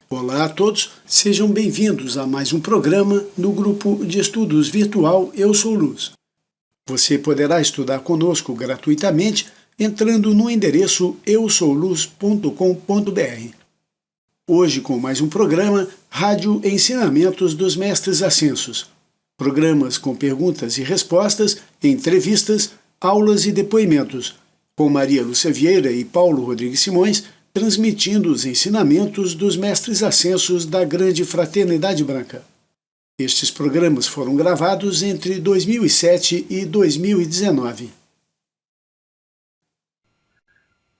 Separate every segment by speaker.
Speaker 1: Olá a todos, sejam bem-vindos a mais um programa no grupo de estudos virtual Eu Sou Luz. Você poderá estudar conosco gratuitamente entrando no endereço eusouluz.com.br. Hoje com mais um programa Rádio Ensinamentos dos Mestres Ascensos. Programas com perguntas e respostas, entrevistas, aulas e depoimentos, com Maria Lúcia Vieira e Paulo Rodrigues Simões, transmitindo os ensinamentos dos Mestres Ascensos da Grande Fraternidade Branca. Estes programas foram gravados entre 2007 e 2019.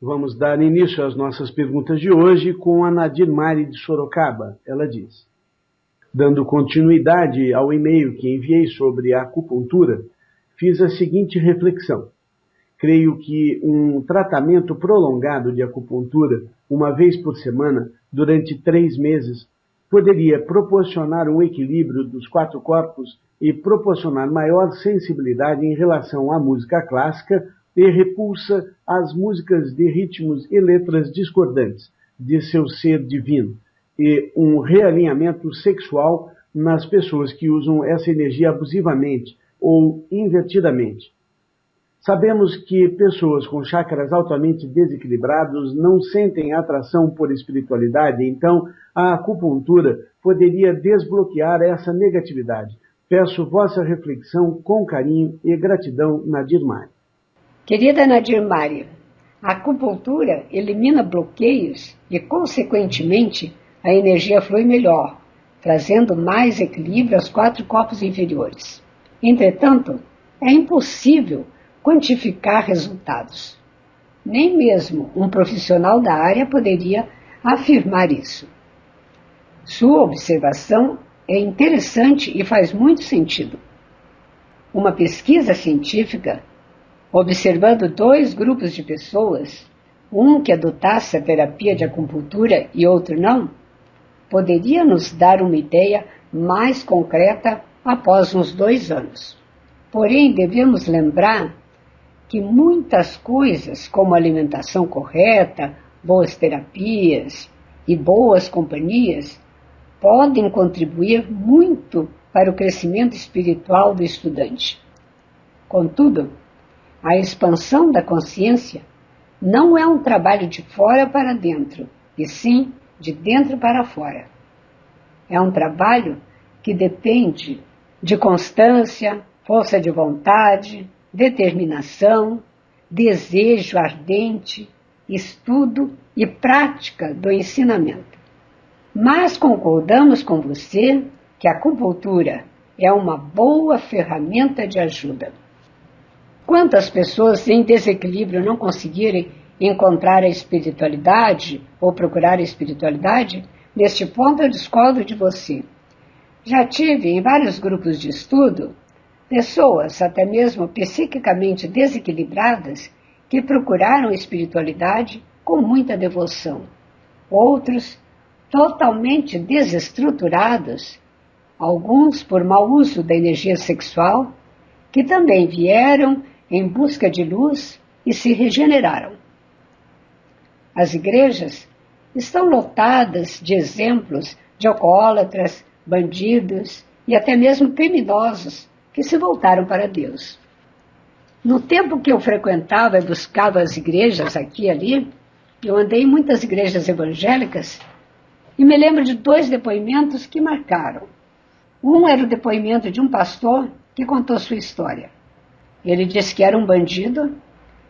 Speaker 1: Vamos dar início às nossas perguntas de hoje com a Nadir Mari de Sorocaba. Ela diz: dando continuidade ao e-mail que enviei sobre a acupuntura, fiz a seguinte reflexão. Creio que um tratamento prolongado de acupuntura, uma vez por semana, durante 3 meses, poderia proporcionar um equilíbrio dos 4 corpos e proporcionar maior sensibilidade em relação à música clássica e repulsa às músicas de ritmos e letras discordantes de seu ser divino, e um realinhamento sexual nas pessoas que usam essa energia abusivamente ou invertidamente. Sabemos que pessoas com chakras altamente desequilibrados não sentem atração por espiritualidade, então a acupuntura poderia desbloquear essa negatividade. Peço vossa reflexão com carinho e gratidão, Nadir Mari.
Speaker 2: Querida Nadir Mari, a acupuntura elimina bloqueios e, consequentemente, a energia flui melhor, trazendo mais equilíbrio aos 4 corpos inferiores. Entretanto, é impossível quantificar resultados. Nem mesmo um profissional da área poderia afirmar isso. Sua observação é interessante e faz muito sentido. Uma pesquisa científica, observando 2 grupos de pessoas, um que adotasse a terapia de acupuntura e outro não, poderia nos dar uma ideia mais concreta após uns 2 anos. Porém, devemos lembrar que muitas coisas, como alimentação correta, boas terapias e boas companhias, podem contribuir muito para o crescimento espiritual do estudante. Contudo, a expansão da consciência não é um trabalho de fora para dentro, e sim de dentro para fora. É um trabalho que depende de constância, força de vontade, determinação, desejo ardente, estudo e prática do ensinamento. Mas concordamos com você que a acupuntura é uma boa ferramenta de ajuda. Quantas pessoas em desequilíbrio não conseguirem encontrar a espiritualidade ou procurar a espiritualidade? Neste ponto eu discordo de você. Já tive em vários grupos de estudo pessoas, até mesmo psiquicamente desequilibradas, que procuraram espiritualidade com muita devoção. Outros, totalmente desestruturados, alguns por mau uso da energia sexual, que também vieram em busca de luz e se regeneraram. As igrejas estão lotadas de exemplos de alcoólatras, bandidos e até mesmo criminosos que se voltaram para Deus. No tempo que eu frequentava e buscava as igrejas aqui e ali, eu andei em muitas igrejas evangélicas e me lembro de 2 depoimentos que marcaram. Um era o depoimento de um pastor que contou sua história. Ele disse que era um bandido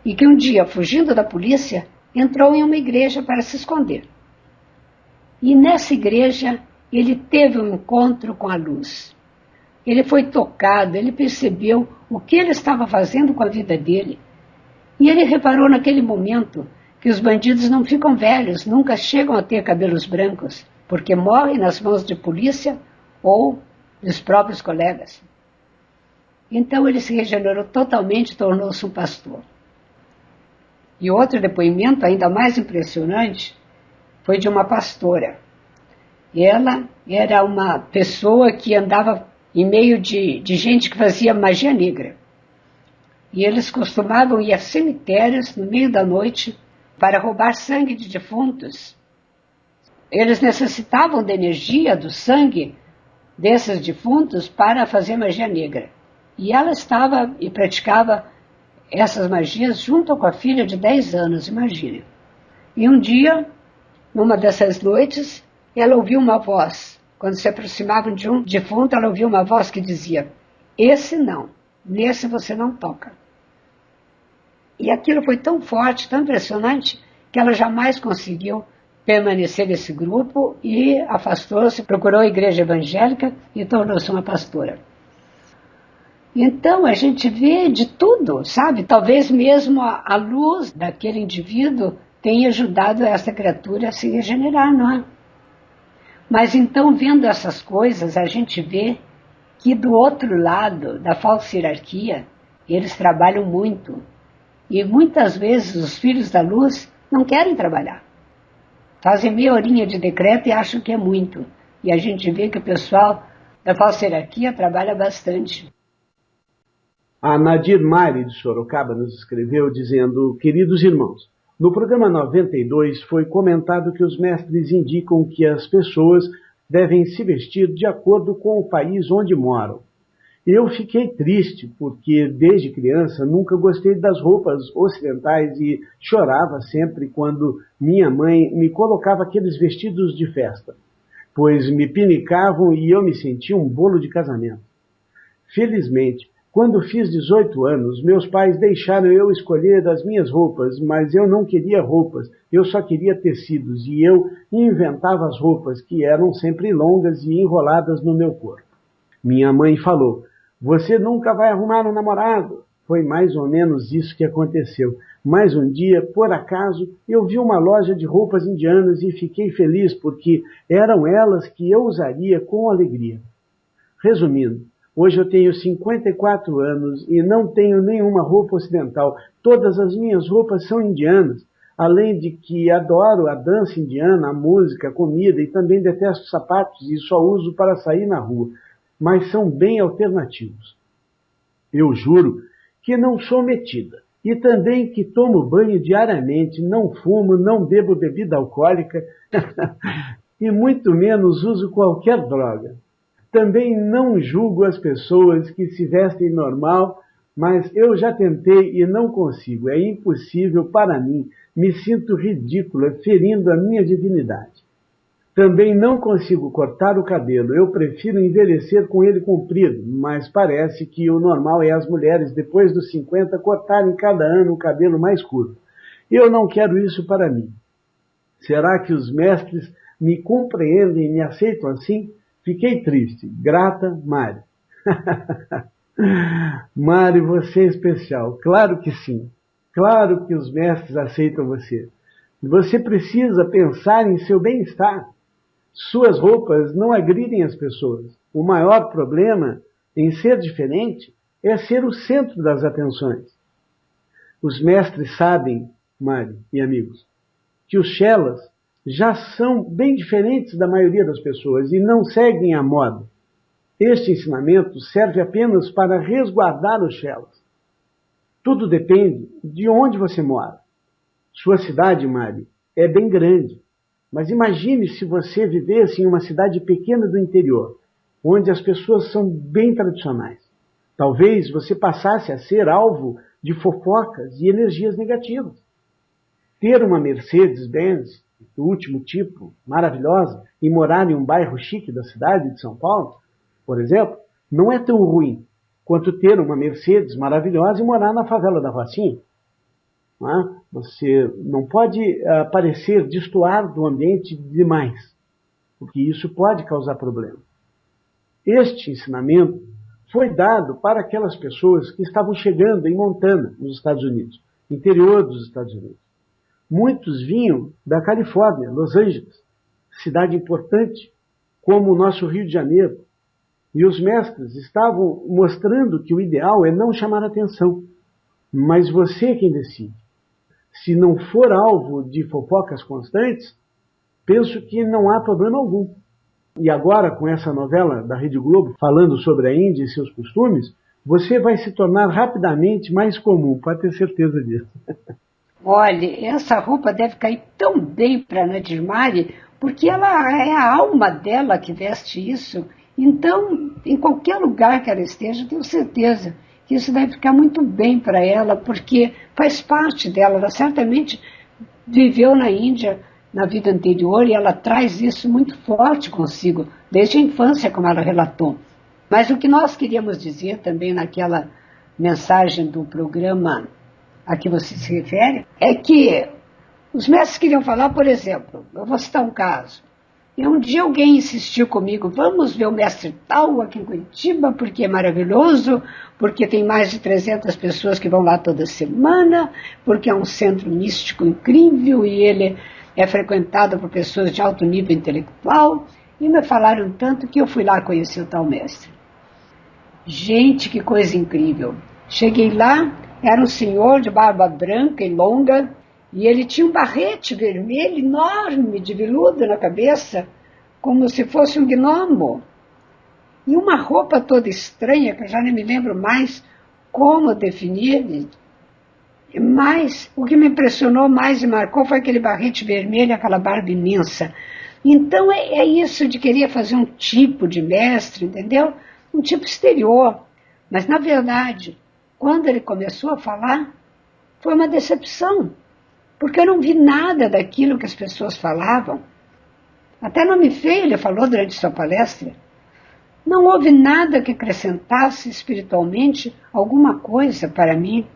Speaker 2: e que um dia, fugindo da polícia, entrou em uma igreja para se esconder. E nessa igreja ele teve um encontro com a luz. Ele foi tocado, ele percebeu o que ele estava fazendo com a vida dele. E ele reparou naquele momento que os bandidos não ficam velhos, nunca chegam a ter cabelos brancos, porque morrem nas mãos de polícia ou dos próprios colegas. Então ele se regenerou totalmente e tornou-se um pastor. E outro depoimento ainda mais impressionante foi de uma pastora. Ela era uma pessoa que andava em meio de gente que fazia magia negra. E eles costumavam ir a cemitérios no meio da noite para roubar sangue de defuntos. eles necessitavam da energia, do sangue desses defuntos para fazer magia negra. E ela estava e praticava essas magias junto com a filha de 10 anos, imagine. E um dia, numa dessas noites, ela ouviu uma voz. Quando se aproximavam de um defunto, ela ouviu uma voz que dizia: esse não, nesse você não toca. E aquilo foi tão forte, tão impressionante, que ela jamais conseguiu permanecer nesse grupo e afastou-se, procurou a igreja evangélica e tornou-se uma pastora. Então a gente vê de tudo, sabe? Talvez mesmo a luz daquele indivíduo tenha ajudado essa criatura a se regenerar, não é? Mas então, vendo essas coisas, a gente vê que do outro lado da falsa hierarquia, eles trabalham muito. E muitas vezes os filhos da luz não querem trabalhar. Fazem meia horinha de decreto e acham que é muito. E a gente vê que o pessoal da falsa hierarquia trabalha bastante.
Speaker 1: A Nadir Mari de Sorocaba nos escreveu dizendo: queridos irmãos, no programa 92 foi comentado que os mestres indicam que as pessoas devem se vestir de acordo com o país onde moram. Eu fiquei triste porque desde criança nunca gostei das roupas ocidentais e chorava sempre quando minha mãe me colocava aqueles vestidos de festa, pois me pinicavam e eu me sentia um bolo de casamento. Felizmente, quando fiz 18 anos, meus pais deixaram eu escolher as minhas roupas, mas eu não queria roupas, eu só queria tecidos, e eu inventava as roupas, que eram sempre longas e enroladas no meu corpo. Minha mãe falou: você nunca vai arrumar um namorado. Foi mais ou menos isso que aconteceu. Mas um dia, por acaso, eu vi uma loja de roupas indianas e fiquei feliz porque eram elas que eu usaria com alegria. Resumindo, hoje eu tenho 54 anos e não tenho nenhuma roupa ocidental. Todas as minhas roupas são indianas, além de que adoro a dança indiana, a música, a comida e também detesto sapatos e só uso para sair na rua, mas são bem alternativos. Eu juro que não sou metida e também que tomo banho diariamente, não fumo, não bebo bebida alcoólica e muito menos uso qualquer droga. Também não julgo as pessoas que se vestem normal, mas eu já tentei e não consigo. É impossível para mim. Me sinto ridícula, ferindo a minha divinidade. Também não consigo cortar o cabelo. Eu prefiro envelhecer com ele comprido, mas parece que o normal é as mulheres, depois dos 50, cortarem cada ano o cabelo mais curto. Eu não quero isso para mim. Será que os mestres me compreendem e me aceitam assim? Fiquei triste. Grata, Mari. Mari, você é especial. Claro que sim. Claro que os mestres aceitam você. Você precisa pensar em seu bem-estar. Suas roupas não agridem as pessoas. O maior problema em ser diferente é ser o centro das atenções. Os mestres sabem, Mari e amigos, que os chelas já são bem diferentes da maioria das pessoas e não seguem a moda. Este ensinamento serve apenas para resguardar os chelas. Tudo depende de onde você mora. Sua cidade, Mari, é bem grande. Mas imagine se você vivesse em uma cidade pequena do interior, onde as pessoas são bem tradicionais. Talvez você passasse a ser alvo de fofocas e energias negativas. Ter uma Mercedes-Benz do último tipo, maravilhosa, e morar em um bairro chique da cidade de São Paulo, por exemplo, não é tão ruim quanto ter uma Mercedes maravilhosa e morar na favela da Rocinha. Não é? Você não pode parecer destoar do ambiente demais, porque isso pode causar problema. Este ensinamento foi dado para aquelas pessoas que estavam chegando em Montana, nos Estados Unidos, interior dos Estados Unidos. Muitos vinham da Califórnia, Los Angeles, cidade importante, como o nosso Rio de Janeiro. E os mestres estavam mostrando que o ideal é não chamar atenção, mas você é quem decide. Se não for alvo de fofocas constantes, penso que não há problema algum. E agora, com essa novela da Rede Globo, falando sobre a Índia e seus costumes, você vai se tornar rapidamente mais comum, pode ter certeza disso.
Speaker 2: Olha, essa roupa deve cair tão bem para a Nadir Mari, porque ela é a alma dela que veste isso. Então, em qualquer lugar que ela esteja, eu tenho certeza que isso deve ficar muito bem para ela, porque faz parte dela. Ela certamente viveu na Índia na vida anterior e ela traz isso muito forte consigo, desde a infância, como ela relatou. Mas o que nós queríamos dizer também naquela mensagem do programa a que você se refere, é que os mestres queriam falar, por exemplo, eu vou citar um caso. E um dia alguém insistiu comigo, vamos ver o mestre tal aqui em Curitiba, porque é maravilhoso, porque tem mais de 300 pessoas que vão lá toda semana, porque é um centro místico incrível e ele é frequentado por pessoas de alto nível intelectual. E me falaram tanto que eu fui lá conhecer o tal mestre. Gente, que coisa incrível. Cheguei lá, era um senhor de barba branca e longa, e ele tinha um barrete vermelho enorme de veludo na cabeça, como se fosse um gnomo. E uma roupa toda estranha, que eu já nem me lembro mais como definir. Mas o que me impressionou mais e marcou foi aquele barrete vermelho, aquela barba imensa. Então é isso de querer fazer um tipo de mestre, entendeu? Um tipo exterior. Mas, na verdade, quando ele começou a falar, foi uma decepção. Porque eu não vi nada daquilo que as pessoas falavam. Até nome feio ele falou durante sua palestra. Não houve nada que acrescentasse espiritualmente alguma coisa para mim.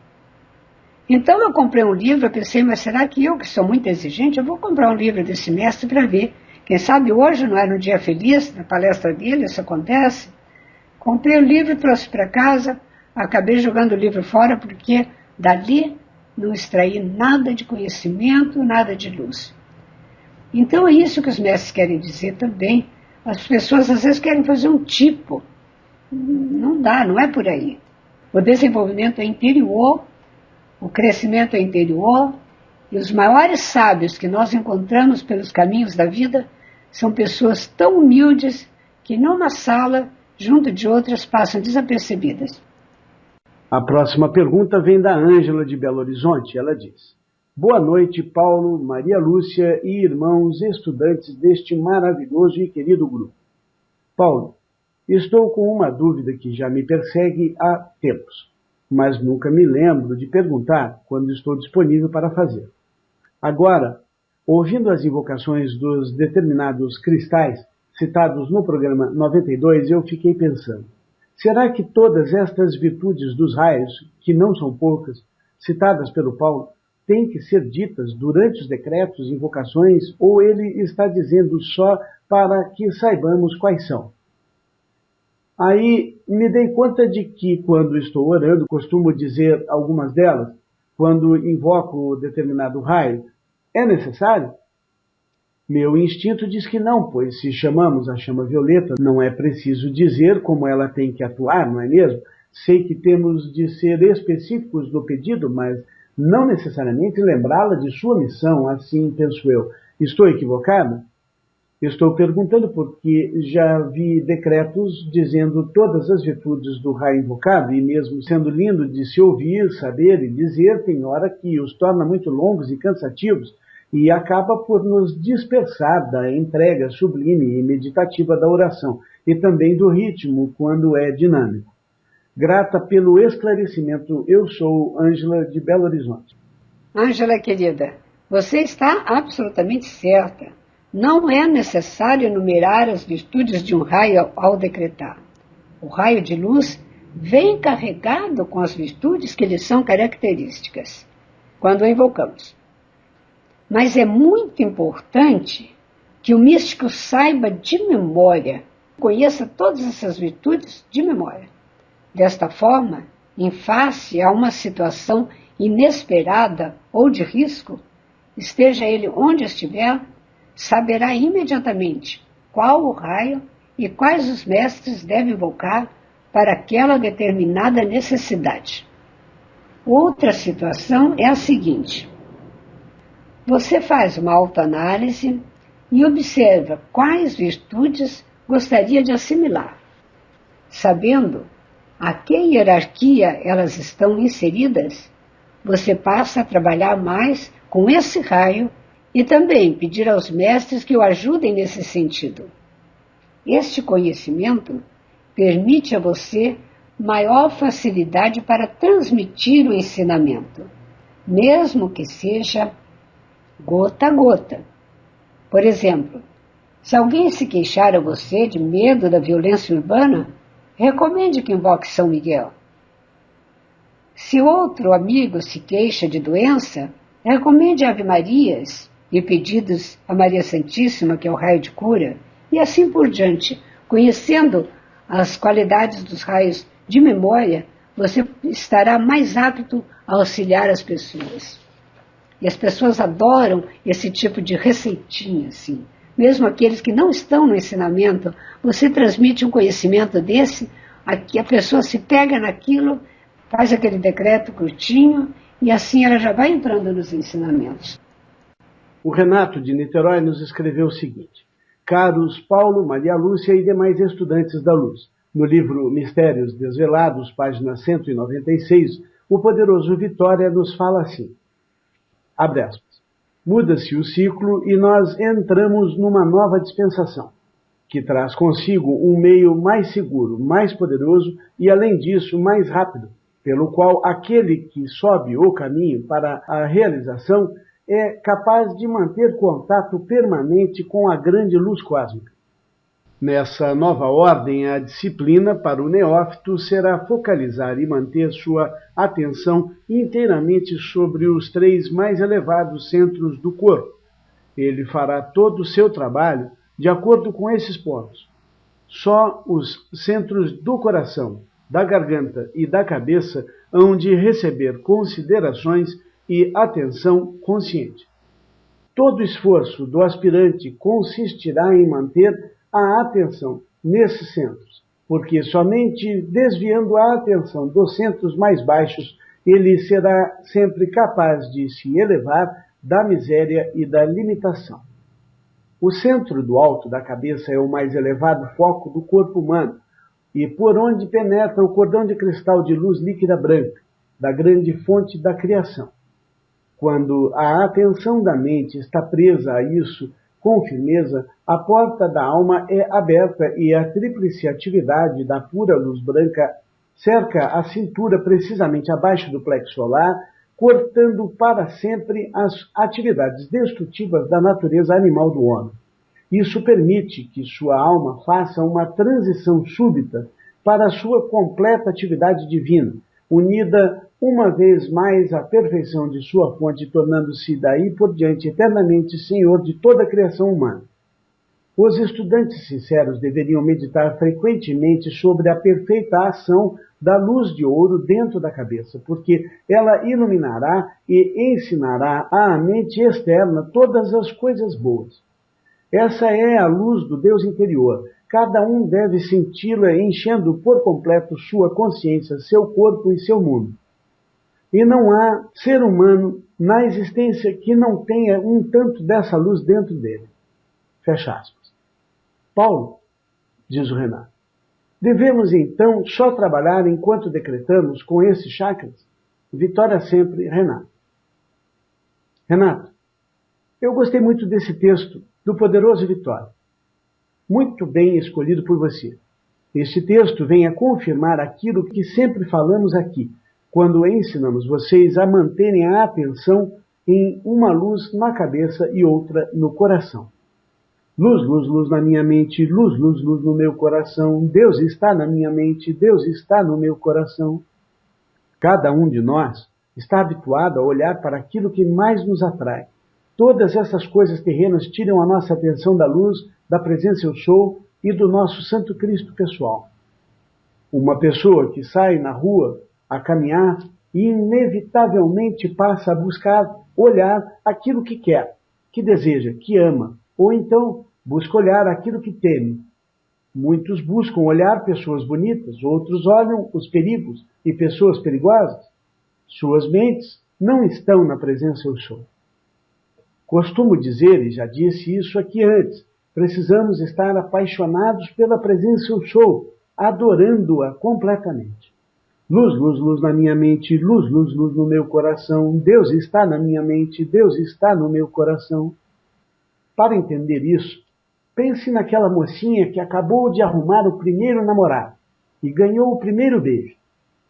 Speaker 2: Então eu comprei um livro, eu pensei, mas será que eu, que sou muito exigente, eu vou comprar um livro desse mestre para ver. Quem sabe hoje, não é no dia feliz, na palestra dele, isso acontece. Comprei o livro, trouxe para casa, acabei jogando o livro fora porque dali não extraí nada de conhecimento, nada de luz. Então é isso que os mestres querem dizer também. As pessoas às vezes querem fazer um tipo. Não dá, não é por aí. O desenvolvimento é interior, o crescimento é interior, e os maiores sábios que nós encontramos pelos caminhos da vida são pessoas tão humildes que numa sala, junto de outras, passam desapercebidas.
Speaker 1: A próxima pergunta vem da Ângela de Belo Horizonte. Ela diz: boa noite, Paulo, Maria Lúcia e irmãos estudantes deste maravilhoso e querido grupo. Paulo, estou com uma dúvida que já me persegue há tempos, mas nunca me lembro de perguntar quando estou disponível para fazer. Agora, ouvindo as invocações dos determinados cristais citados no programa 92, eu fiquei pensando: será que todas estas virtudes dos raios, que não são poucas, citadas pelo Paulo, têm que ser ditas durante os decretos, invocações, ou ele está dizendo só para que saibamos quais são? Aí me dei conta de que, quando estou orando, costumo dizer algumas delas, quando invoco determinado raio, é necessário? Meu instinto diz que não, pois se chamamos a chama violeta, não é preciso dizer como ela tem que atuar, não é mesmo? Sei que temos de ser específicos no pedido, mas não necessariamente lembrá-la de sua missão, assim penso eu. Estou equivocado? Estou perguntando porque já vi decretos dizendo todas as virtudes do raio invocado, e mesmo sendo lindo de se ouvir, saber e dizer, tem hora que os torna muito longos e cansativos, e acaba por nos dispersar da entrega sublime e meditativa da oração, e também do ritmo, quando é dinâmico. Grata pelo esclarecimento, eu sou Ângela de Belo Horizonte.
Speaker 2: Ângela, querida, você está absolutamente certa. Não é necessário enumerar as virtudes de um raio ao decretar. O raio de luz vem carregado com as virtudes que lhe são características, quando o invocamos. Mas é muito importante que o místico saiba de memória, conheça todas essas virtudes de memória. Desta forma, em face a uma situação inesperada ou de risco, esteja ele onde estiver, saberá imediatamente qual o raio e quais os mestres deve invocar para aquela determinada necessidade. Outra situação é a seguinte: você faz uma autoanálise e observa quais virtudes gostaria de assimilar. Sabendo a que hierarquia elas estão inseridas, você passa a trabalhar mais com esse raio e também pedir aos mestres que o ajudem nesse sentido. Este conhecimento permite a você maior facilidade para transmitir o ensinamento, mesmo que seja gota a gota. Por exemplo, se alguém se queixar a você de medo da violência urbana, recomende que invoque São Miguel. Se outro amigo se queixa de doença, recomende Ave-Marias e pedidos a Maria Santíssima, que é o raio de cura, e assim por diante. Conhecendo as qualidades dos raios de memória, você estará mais apto a auxiliar as pessoas. E as pessoas adoram esse tipo de receitinha, assim. Mesmo aqueles que não estão no ensinamento, você transmite um conhecimento desse, a pessoa se pega naquilo, faz aquele decreto curtinho, e assim ela já vai entrando nos ensinamentos.
Speaker 1: O Renato de Niterói nos escreveu o seguinte: caros Paulo, Maria Lúcia e demais estudantes da luz, no livro Mistérios Desvelados, página 196, o poderoso Vitória nos fala assim, abre aspas, muda-se o ciclo e nós entramos numa nova dispensação, que traz consigo um meio mais seguro, mais poderoso e, além disso, mais rápido, pelo qual aquele que sobe o caminho para a realização é capaz de manter contato permanente com a grande luz cósmica. Nessa nova ordem, a disciplina para o neófito será focalizar e manter sua atenção inteiramente sobre os 3 mais elevados centros do corpo. Ele fará todo o seu trabalho de acordo com esses pontos. Só os centros do coração, da garganta e da cabeça hão de receber considerações e atenção consciente. Todo esforço do aspirante consistirá em manter a atenção nesses centros, porque somente desviando a atenção dos centros mais baixos ele será sempre capaz de se elevar da miséria e da limitação. O centro do alto da cabeça é o mais elevado foco do corpo humano e por onde penetra o cordão de cristal de luz líquida branca, da grande fonte da criação. Quando a atenção da mente está presa a isso com firmeza, a porta da alma é aberta e a tríplice atividade da pura luz branca cerca a cintura precisamente abaixo do plexo solar, cortando para sempre as atividades destrutivas da natureza animal do homem. Isso permite que sua alma faça uma transição súbita para a sua completa atividade divina, unida uma vez mais à perfeição de sua fonte, tornando-se daí por diante eternamente senhor de toda a criação humana. Os estudantes sinceros deveriam meditar frequentemente sobre a perfeita ação da luz de ouro dentro da cabeça, porque ela iluminará e ensinará à mente externa todas as coisas boas. Essa é a luz do Deus interior. Cada um deve senti-la enchendo por completo sua consciência, seu corpo e seu mundo. E não há ser humano na existência que não tenha um tanto dessa luz dentro dele. Fecha aspas. Paulo, diz o Renato, devemos então só trabalhar enquanto decretamos com esses chakras? Vitória sempre, Renato. Renato, eu gostei muito desse texto do poderoso Vitória. Muito bem escolhido por você. Este texto vem a confirmar aquilo que sempre falamos aqui, quando ensinamos vocês a manterem a atenção em uma luz na cabeça e outra no coração. Luz, luz, luz na minha mente, luz, luz, luz no meu coração. Deus está na minha mente, Deus está no meu coração. Cada um de nós está habituado a olhar para aquilo que mais nos atrai. Todas essas coisas terrenas tiram a nossa atenção da luz, da presença eu sou e do nosso Santo Cristo pessoal. Uma pessoa que sai na rua a caminhar inevitavelmente passa a buscar olhar aquilo que quer, que deseja, que ama, ou então busca olhar aquilo que teme. Muitos buscam olhar pessoas bonitas, outros olham os perigos e pessoas perigosas. Suas mentes não estão na presença eu sou. Costumo dizer, e já disse isso aqui antes, precisamos estar apaixonados pela presença eu sou, adorando-a completamente. Luz, luz, luz na minha mente, luz, luz, luz no meu coração. Deus está na minha mente, Deus está no meu coração. Para entender isso, pense naquela mocinha que acabou de arrumar o primeiro namorado e ganhou o primeiro beijo.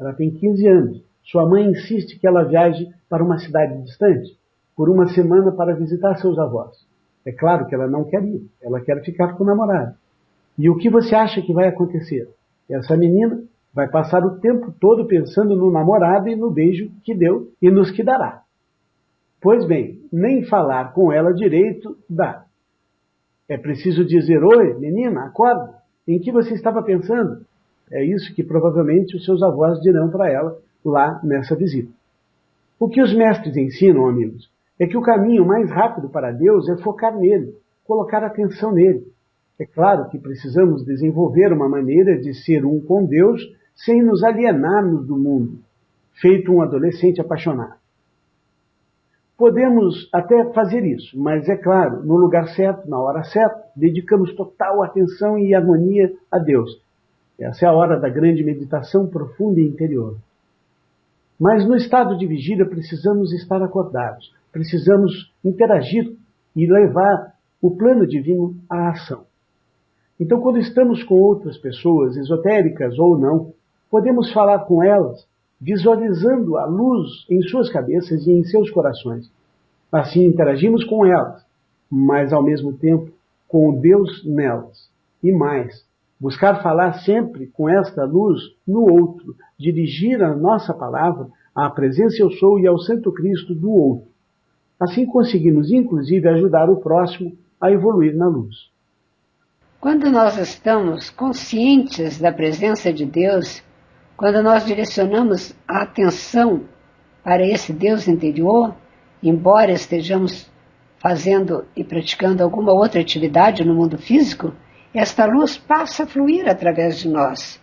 Speaker 1: Ela tem 15 anos. Sua mãe insiste que ela viaje para uma cidade distante por uma semana para visitar seus avós. É claro que ela não quer ir, ela quer ficar com o namorado. E o que você acha que vai acontecer? Essa menina vai passar o tempo todo pensando no namorado e no beijo que deu e nos que dará. Pois bem, nem falar com ela direito dá. É preciso dizer: oi, menina, acorda, em que você estava pensando? É isso que provavelmente os seus avós dirão para ela lá nessa visita. O que os mestres ensinam, amigos, é que o caminho mais rápido para Deus é focar nele, colocar atenção nele. É claro que precisamos desenvolver uma maneira de ser um com Deus sem nos alienarmos do mundo, feito um adolescente apaixonado. Podemos até fazer isso, mas é claro, no lugar certo, na hora certa, dedicamos total atenção e harmonia a Deus. Essa é a hora da grande meditação profunda e interior. Mas no estado de vigília precisamos estar acordados, precisamos interagir e levar o plano divino à ação. Então, quando estamos com outras pessoas, esotéricas ou não, podemos falar com elas, visualizando a luz em suas cabeças e em seus corações. Assim interagimos com elas, mas ao mesmo tempo com o Deus nelas. E mais, buscar falar sempre com esta luz no outro, dirigir a nossa palavra à presença eu sou e ao Santo Cristo do outro. Assim conseguimos inclusive ajudar o próximo a evoluir na luz.
Speaker 2: Quando nós estamos conscientes da presença de Deus, quando nós direcionamos a atenção para esse Deus interior, embora estejamos fazendo e praticando alguma outra atividade no mundo físico, esta luz passa a fluir através de nós,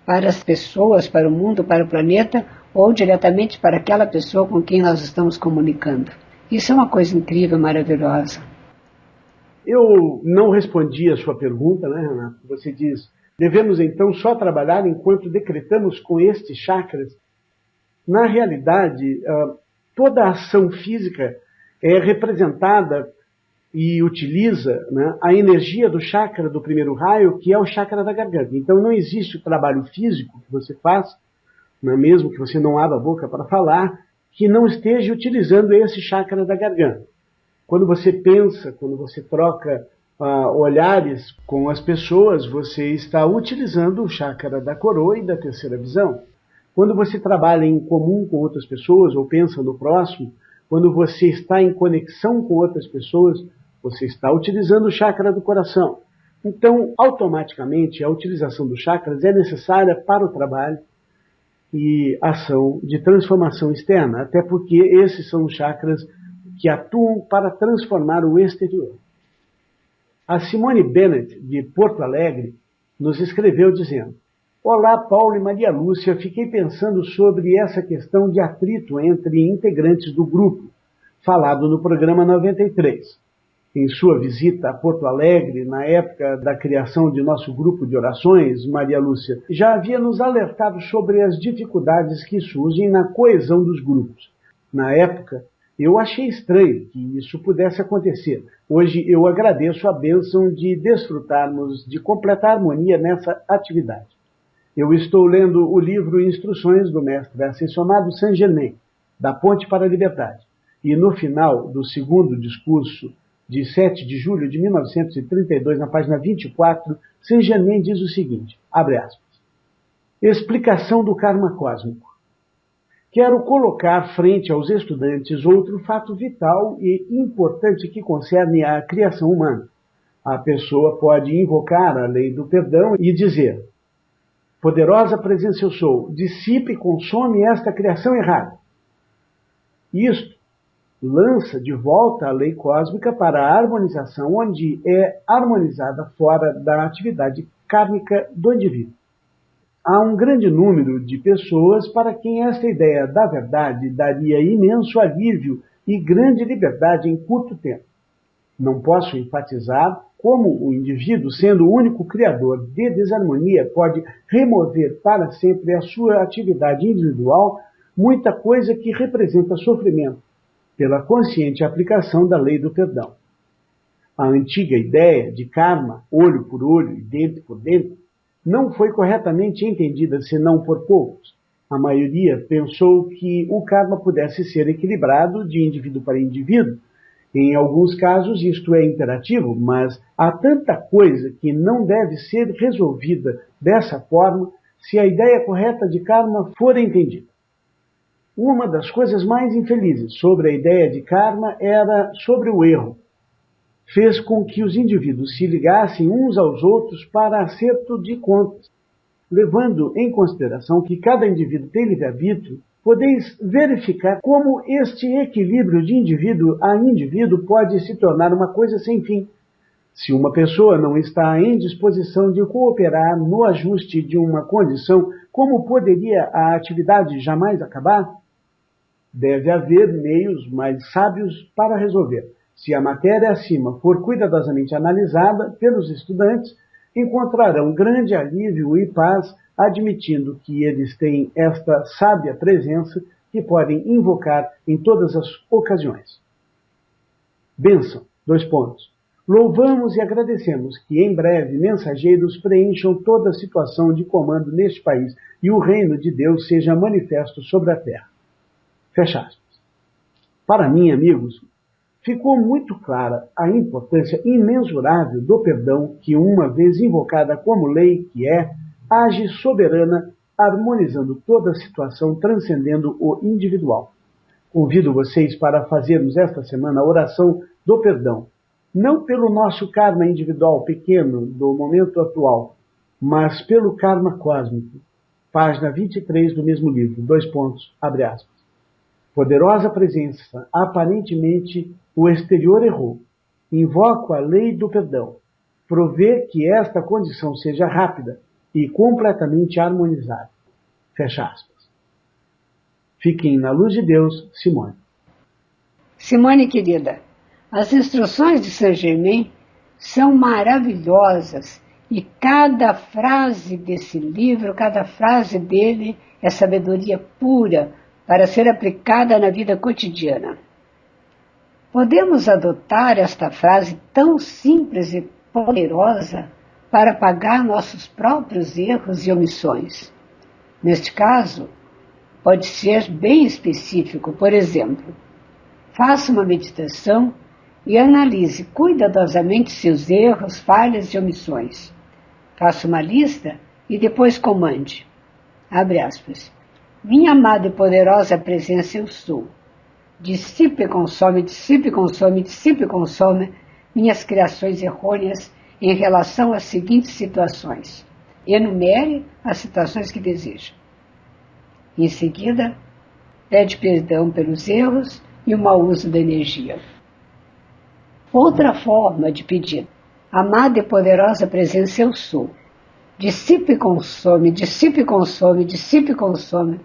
Speaker 2: para as pessoas, para o mundo, para o planeta, ou diretamente para aquela pessoa com quem nós estamos comunicando. Isso é uma coisa incrível, maravilhosa.
Speaker 1: Eu não respondi a sua pergunta, né, Renato? Você diz, devemos então só trabalhar enquanto decretamos com estes chakras? Na realidade, toda a ação física é representada e utiliza, né, a energia do chakra do primeiro raio, que é o chakra da garganta. Então não existe o trabalho físico que você faz, né, mesmo que você não abra a boca para falar, que não esteja utilizando esse chakra da garganta. Quando você pensa, quando você troca olhares com as pessoas, você está utilizando o chakra da coroa e da terceira visão. Quando você trabalha em comum com outras pessoas ou pensa no próximo, quando você está em conexão com outras pessoas, você está utilizando o chakra do coração. Então, automaticamente, a utilização dos chakras é necessária para o trabalho e ação de transformação externa, até porque esses são os chakras que atuam para transformar o exterior. A Simone Bennett, de Porto Alegre, nos escreveu dizendo: olá, Paulo e Maria Lúcia, fiquei pensando sobre essa questão de atrito entre integrantes do grupo, falado no programa 93. Em sua visita a Porto Alegre, na época da criação de nosso grupo de orações, Maria Lúcia já havia nos alertado sobre as dificuldades que surgem na coesão dos grupos. Na época, eu achei estranho que isso pudesse acontecer. Hoje eu agradeço a bênção de desfrutarmos de completa harmonia nessa atividade. Eu estou lendo o livro Instruções do Mestre Ascensionado Saint Germain, da Ponte para a Liberdade. E no final do segundo discurso, de 7 de julho de 1932, na página 24, Saint Germain diz o seguinte, abre aspas, explicação do karma cósmico. Quero colocar frente aos estudantes outro fato vital e importante que concerne à criação humana. A pessoa pode invocar a lei do perdão e dizer: poderosa presença eu sou, dissipe e consome esta criação errada. Isto lança de volta a lei cósmica para a harmonização, onde é harmonizada fora da atividade kármica do indivíduo. Há um grande número de pessoas para quem esta ideia da verdade daria imenso alívio e grande liberdade em curto tempo. Não posso enfatizar como o indivíduo, sendo o único criador de desarmonia, pode remover para sempre a sua atividade individual muita coisa que representa sofrimento, pela consciente aplicação da lei do perdão. A antiga ideia de karma, olho por olho e dente por dente, não foi corretamente entendida senão por poucos. A maioria pensou que o karma pudesse ser equilibrado de indivíduo para indivíduo. Em alguns casos isto é imperativo, mas há tanta coisa que não deve ser resolvida dessa forma se a ideia correta de karma for entendida. Uma das coisas mais infelizes sobre a ideia de karma era sobre o erro. Fez com que os indivíduos se ligassem uns aos outros para acerto de contas. Levando em consideração que cada indivíduo tem livre-arbítrio, podeis verificar como este equilíbrio de indivíduo a indivíduo pode se tornar uma coisa sem fim. Se uma pessoa não está em disposição de cooperar no ajuste de uma condição, como poderia a atividade jamais acabar? Deve haver meios mais sábios para resolver. Se a matéria acima for cuidadosamente analisada pelos estudantes, encontrarão grande alívio e paz, admitindo que eles têm esta sábia presença que podem invocar em todas as ocasiões. Bênção, : Louvamos e agradecemos que em breve mensageiros preencham toda a situação de comando neste país e o reino de Deus seja manifesto sobre a terra. Fecha aspas. Para mim, amigos, ficou muito clara a importância imensurável do perdão que, uma vez invocada como lei que é, age soberana, harmonizando toda a situação, transcendendo o individual. Convido vocês para fazermos esta semana a oração do perdão, não pelo nosso karma individual pequeno do momento atual, mas pelo karma cósmico. Página 23 do mesmo livro, : abre aspas. Poderosa presença, aparentemente o exterior errou. Invoco a lei do perdão. Provê que esta condição seja rápida e completamente harmonizada. Fecha aspas. Fiquem na luz de Deus, Simone.
Speaker 2: Simone, querida, as instruções de Saint-Germain são maravilhosas e cada frase desse livro, cada frase dele é sabedoria pura para ser aplicada na vida cotidiana. Podemos adotar esta frase tão simples e poderosa para apagar nossos próprios erros e omissões. Neste caso, pode ser bem específico. Por exemplo, faça uma meditação e analise cuidadosamente seus erros, falhas e omissões. Faça uma lista e depois comande. Abre aspas. Minha amada e poderosa presença eu sou. Dissipe e consome, dissipe e consome, dissipe e consome minhas criações errôneas em relação às seguintes situações. Enumere as situações que deseja. Em seguida, pede perdão pelos erros e o mau uso da energia. Outra forma de pedir. Amada e poderosa presença eu sou. Dissipe e consome, dissipe e consome, dissipe e consome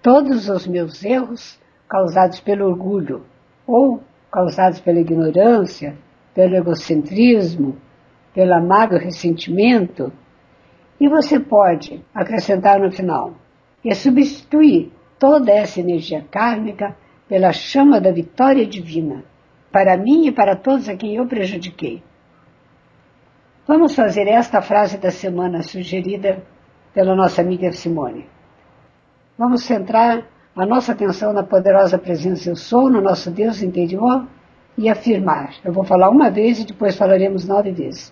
Speaker 2: todos os meus erros causados pelo orgulho, ou causados pela ignorância, pelo egocentrismo, pelo amargo ressentimento. E você pode acrescentar no final e substituir toda essa energia kármica pela chama da vitória divina, para mim e para todos a quem eu prejudiquei. Vamos fazer esta frase da semana sugerida pela nossa amiga Simone. Vamos centrar a nossa atenção na poderosa presença eu sou, no nosso Deus interior, e afirmar. Eu vou falar uma vez e depois falaremos 9 vezes.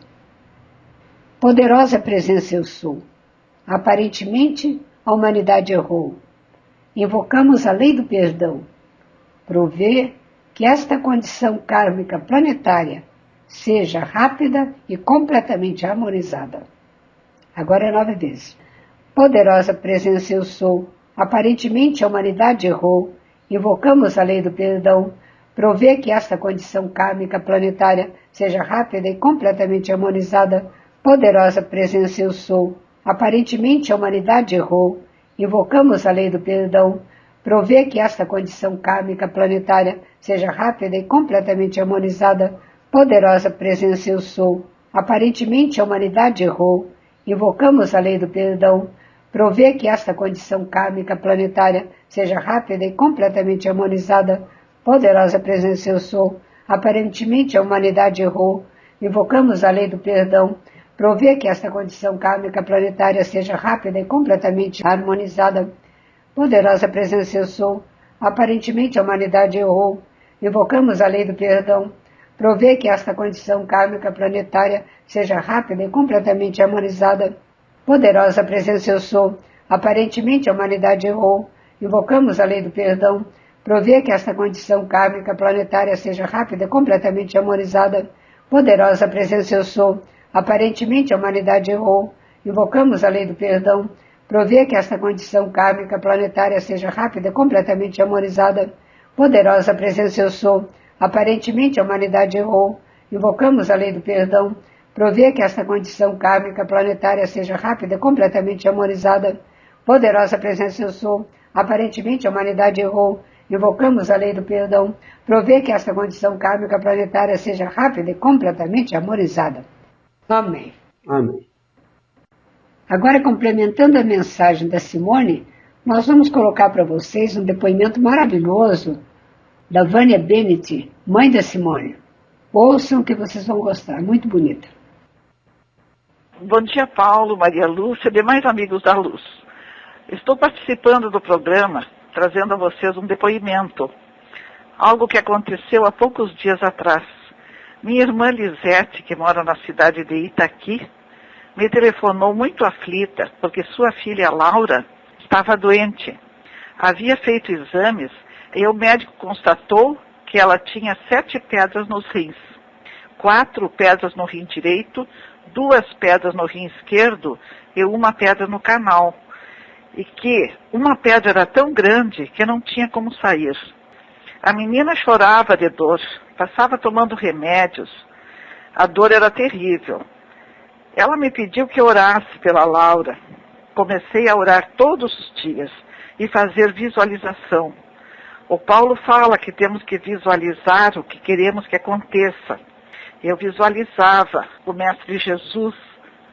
Speaker 2: Poderosa presença eu sou. Aparentemente, a humanidade errou. Invocamos a lei do perdão. Provê que esta condição kármica planetária seja rápida e completamente harmonizada. Agora é 9 vezes. Poderosa presença eu sou. Aparentemente a humanidade errou. Invocamos a lei do perdão. Provê que esta condição kármica planetária seja rápida e completamente harmonizada. Poderosa presença eu sou. Aparentemente a humanidade errou. Invocamos a lei do perdão. Provê que esta condição kármica planetária seja rápida e completamente harmonizada. Poderosa presença eu sou. Aparentemente a humanidade errou. Invocamos a lei do perdão. Provê que esta condição kármica planetária seja rápida e completamente harmonizada. Poderosa presença eu sou. Aparentemente a humanidade errou. invocamos a lei do perdão, provê que esta condição kármica planetária seja rápida e completamente harmonizada. Poderosa presença eu sou, aparentemente a humanidade errou, invocamos a lei do perdão, provê que esta condição kármica planetária seja rápida e completamente harmonizada. Poderosa presença eu sou, aparentemente a humanidade errou, invocamos a lei do perdão, provê que esta condição kármica planetária seja rápida e completamente harmonizada. Poderosa presença eu sou, aparentemente a humanidade errou, invocamos a lei do perdão, provê que esta condição kármica planetária seja rápida e completamente harmonizada. Poderosa presença eu sou, aparentemente a humanidade errou, invocamos a lei do perdão, provê que esta condição kármica planetária seja rápida e completamente harmonizada. Poderosa presença eu sou, aparentemente a humanidade errou, invocamos a lei do perdão, provê que esta condição kármica planetária seja rápida e completamente harmonizada. Amém.
Speaker 1: Amém.
Speaker 2: Agora, complementando a mensagem da Simone, nós vamos colocar para vocês um depoimento maravilhoso da Vânia Bennett, mãe da Simone. Ouçam que vocês vão gostar, muito bonita.
Speaker 3: Bom dia, Paulo, Maria Lúcia e demais amigos da Luz. Estou participando do programa, trazendo a vocês um depoimento. Algo que aconteceu há poucos dias atrás. Minha irmã Lisete, que mora na cidade de Itaqui, me telefonou muito aflita, porque sua filha Laura estava doente. Havia feito exames e o médico constatou que ela tinha 7 pedras nos rins. 4 pedras no rim direito, 2 pedras no rim esquerdo e 1 pedra no canal. E que uma pedra era tão grande que não tinha como sair. A menina chorava de dor, passava tomando remédios. A dor era terrível. Ela me pediu que orasse pela Laura. Comecei a orar todos os dias e fazer visualização. O Paulo fala que temos que visualizar o que queremos que aconteça. Eu visualizava o Mestre Jesus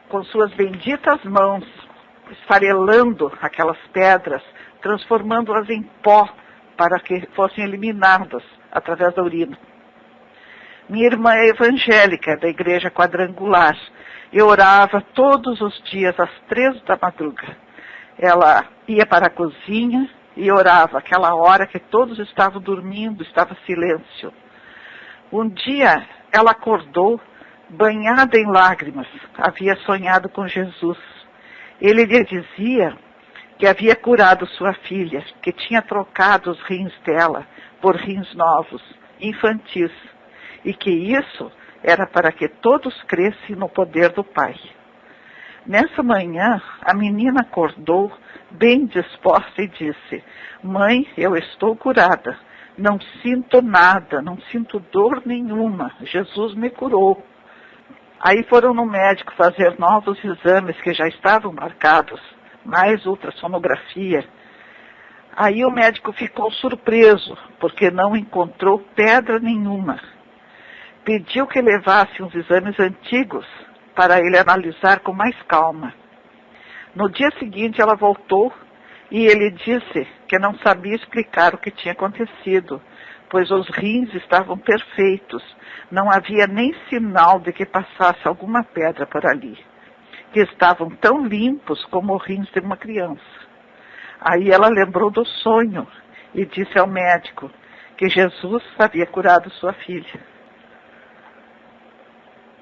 Speaker 3: com suas benditas mãos, esfarelando aquelas pedras, transformando-as em pó para que fossem eliminadas através da urina. Minha irmã é evangélica da Igreja Quadrangular. Eu orava todos os dias às 3 da madrugada. Ela ia para a cozinha e orava aquela hora que todos estavam dormindo, estava silêncio. Um dia ela acordou banhada em lágrimas. Havia sonhado com Jesus. Ele lhe dizia que havia curado sua filha, que tinha trocado os rins dela por rins novos, infantis, e que isso era para que todos crescem no poder do Pai. Nessa manhã, a menina acordou bem disposta e disse: mãe, eu estou curada, não sinto nada, não sinto dor nenhuma, Jesus me curou. Aí foram no médico fazer novos exames que já estavam marcados, mais ultrassonografia. Aí o médico ficou surpreso, porque não encontrou pedra nenhuma. Pediu que levasse uns exames antigos para ele analisar com mais calma. No dia seguinte ela voltou e ele disse que não sabia explicar o que tinha acontecido, pois os rins estavam perfeitos, não havia nem sinal de que passasse alguma pedra por ali, que estavam tão limpos como os rins de uma criança. Aí ela lembrou do sonho e disse ao médico que Jesus havia curado sua filha.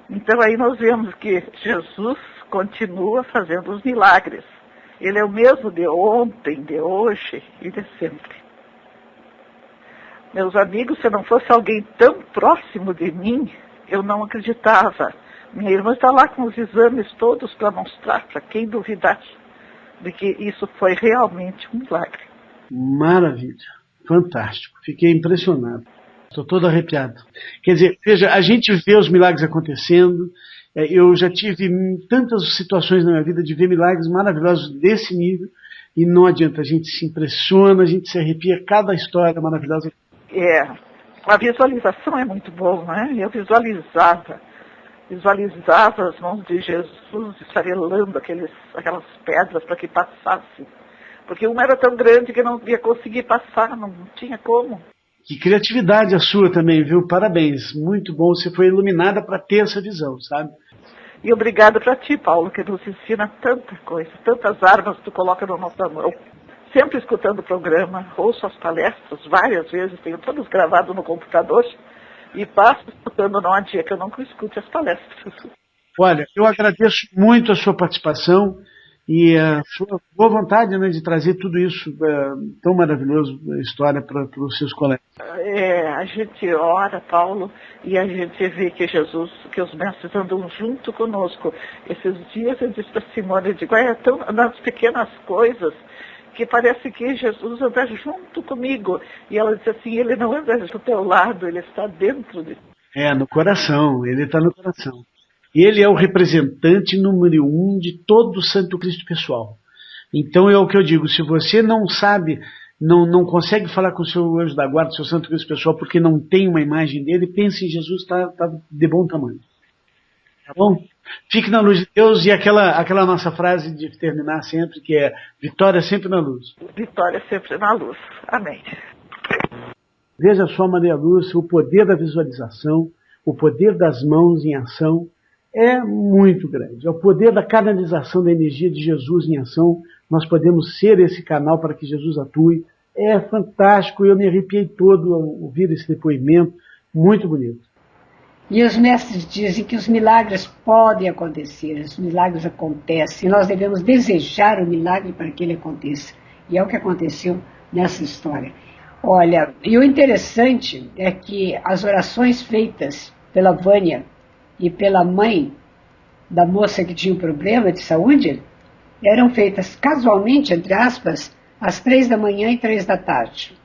Speaker 3: Então aí nós vemos que Jesus continua fazendo os milagres. Ele é o mesmo de ontem, de hoje e de sempre. Meus amigos, se não fosse alguém tão próximo de mim, eu não acreditava. Minha irmã está lá com os exames todos para mostrar para quem duvidar de que isso foi realmente um milagre.
Speaker 1: Maravilha, fantástico, fiquei impressionado. Estou todo arrepiado. Quer dizer, veja, a gente vê os milagres acontecendo. Eu já tive tantas situações na minha vida de ver milagres maravilhosos desse nível e não adianta, a gente se impressiona, a gente se arrepia, cada história maravilhosa.
Speaker 3: A visualização é muito boa, né? Eu visualizava as mãos de Jesus esfarelando aquelas pedras para que passasse. Porque uma era tão grande que não ia conseguir passar, não tinha como.
Speaker 1: Que criatividade a sua também, viu? Parabéns. Muito bom. Você foi iluminada para ter essa visão, sabe?
Speaker 3: E obrigado para ti, Paulo, que nos ensina tanta coisa, tantas armas tu coloca na nossa mão. Sempre escutando o programa, ouço as palestras várias vezes, tenho todas gravadas no computador e passo escutando, não há dia que eu não escute as palestras.
Speaker 1: Olha, eu agradeço muito a sua participação e a sua boa vontade, né, de trazer tudo isso tão maravilhoso, a história para os seus colegas.
Speaker 3: A gente ora, Paulo, e a gente vê que Jesus, que os mestres andam junto conosco. Esses dias eu disse para Simone, eu digo, é tão nas pequenas coisas que parece que Jesus anda junto comigo. E ela disse assim, ele não anda do teu lado, ele está dentro de ti.
Speaker 1: No coração, ele está no coração. Ele é o representante número 1 de todo o Santo Cristo pessoal. Então é o que eu digo, se você não sabe, não consegue falar com o seu anjo da guarda, seu Santo Cristo pessoal, porque não tem uma imagem dele, pense em Jesus, está de bom tamanho. Tá bom? Fique na luz de Deus e aquela nossa frase de terminar sempre, que é vitória sempre na luz.
Speaker 3: Vitória sempre na luz. Amém.
Speaker 1: Veja só, Maria Lúcia, o poder da visualização, o poder das mãos em ação, é muito grande. É o poder da canalização da energia de Jesus em ação. Nós podemos ser esse canal para que Jesus atue. É fantástico. Eu me arrepiei todo ao ouvir esse depoimento. Muito bonito.
Speaker 2: E os mestres dizem que os milagres podem acontecer. Os milagres acontecem. E nós devemos desejar o milagre para que ele aconteça. E é o que aconteceu nessa história. Olha, e o interessante é que as orações feitas pela Vânia e pela mãe da moça que tinha um problema de saúde, eram feitas casualmente, entre aspas, às 3 da manhã e 3 da tarde.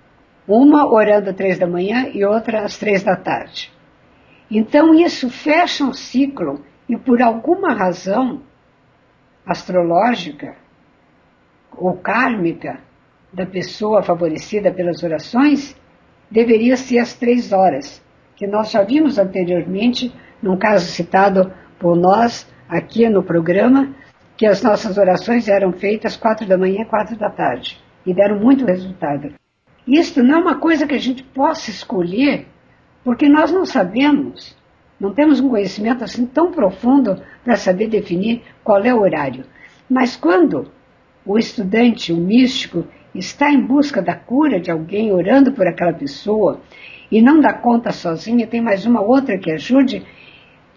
Speaker 2: Uma orando às 3 da manhã e outra às 3 da tarde. Então isso fecha um ciclo e por alguma razão astrológica ou kármica da pessoa favorecida pelas orações, deveria ser às 3 horas, que nós já vimos anteriormente, num caso citado por nós aqui no programa, que as nossas orações eram feitas às 4 da manhã e 4 da tarde, e deram muito resultado. Isto não é uma coisa que a gente possa escolher, porque nós não sabemos, não temos um conhecimento assim tão profundo para saber definir qual é o horário. Mas quando o estudante, o místico, está em busca da cura de alguém, orando por aquela pessoa, e não dá conta sozinha, tem mais uma outra que ajude,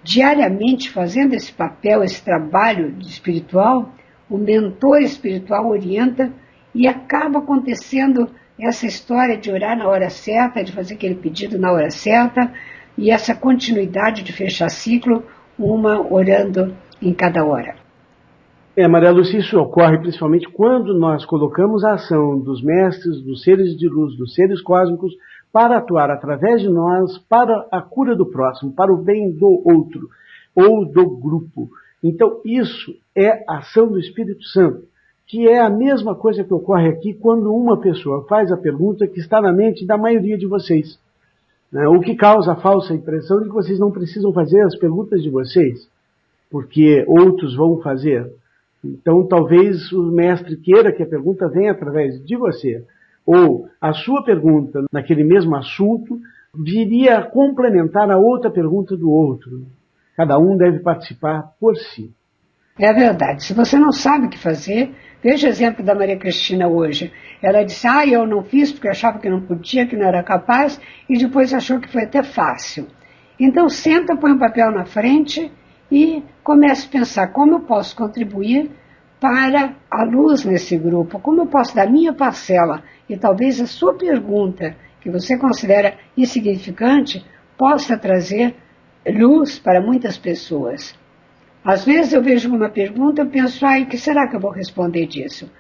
Speaker 2: diariamente fazendo esse papel, esse trabalho espiritual, o mentor espiritual orienta e acaba acontecendo essa história de orar na hora certa, de fazer aquele pedido na hora certa, e essa continuidade de fechar ciclo, uma orando em cada hora.
Speaker 1: Maria Lúcia, isso ocorre principalmente quando nós colocamos a ação dos mestres, dos seres de luz, dos seres cósmicos, para atuar através de nós para a cura do próximo, para o bem do outro ou do grupo. Então isso é a ação do Espírito Santo, que é a mesma coisa que ocorre aqui quando uma pessoa faz a pergunta que está na mente da maioria de vocês, né? O que causa a falsa impressão de que vocês não precisam fazer as perguntas de vocês, porque outros vão fazer. Então talvez o mestre queira que a pergunta venha através de você, ou a sua pergunta naquele mesmo assunto viria a complementar a outra pergunta do outro. Cada um deve participar por si.
Speaker 2: É verdade. Se você não sabe o que fazer, veja o exemplo da Maria Cristina hoje. Ela disse, eu não fiz porque achava que não podia, que não era capaz, e depois achou que foi até fácil. Então senta, põe um papel na frente e comece a pensar como eu posso contribuir para a luz nesse grupo, como eu posso dar minha parcela, e talvez a sua pergunta, que você considera insignificante, possa trazer luz para muitas pessoas. Às vezes eu vejo uma pergunta e penso, o que será que eu vou responder disso?